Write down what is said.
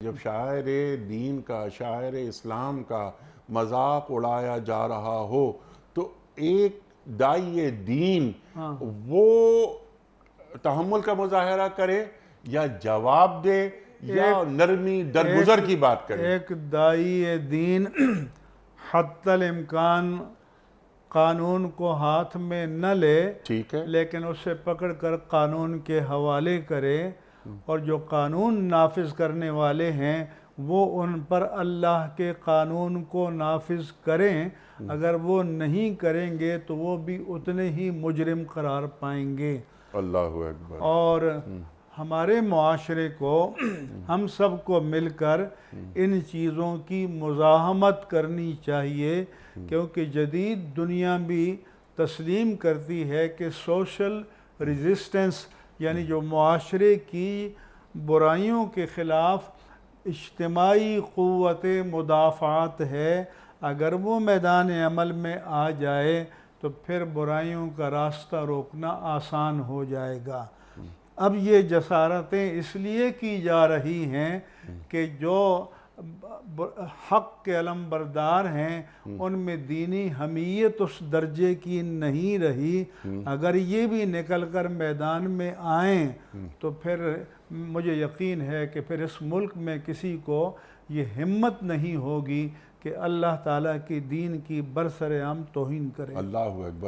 جب شاعر دین کا، شاعر اسلام کا مذاق اڑایا جا رہا ہو تو ایک داعی دین وہ تحمل کا مظاہرہ کرے یا جواب دے یا نرمی درگزر کی بات کرے؟ ایک داعی دین حتی الامکان قانون کو ہاتھ میں نہ لے، ٹھیک ہے، لیکن اسے پکڑ کر قانون کے حوالے کرے، اور جو قانون نافذ کرنے والے ہیں وہ ان پر اللہ کے قانون کو نافذ کریں۔ اگر وہ نہیں کریں گے تو وہ بھی اتنے ہی مجرم قرار پائیں گے۔ اللہ اکبر۔ اور ہمارے معاشرے کو ہم سب کو مل کر ان چیزوں کی مزاحمت کرنی چاہیے، کیونکہ جدید دنیا بھی تسلیم کرتی ہے کہ سوشل ریزسٹنس یعنی جو معاشرے کی برائیوں کے خلاف اجتماعی قوت مدافعات ہے، اگر وہ میدان عمل میں آ جائے تو پھر برائیوں کا راستہ روکنا آسان ہو جائے گا۔ اب یہ جسارتیں اس لیے کی جا رہی ہیں کہ جو حق کے علم بردار ہیں ان میں دینی حمیت اس درجے کی نہیں رہی۔ اگر یہ بھی نکل کر میدان میں آئیں تو پھر مجھے یقین ہے کہ پھر اس ملک میں کسی کو یہ ہمت نہیں ہوگی کہ اللہ تعالیٰ کی دین کی برسر عام توہین کرے۔ اللہ اکبر۔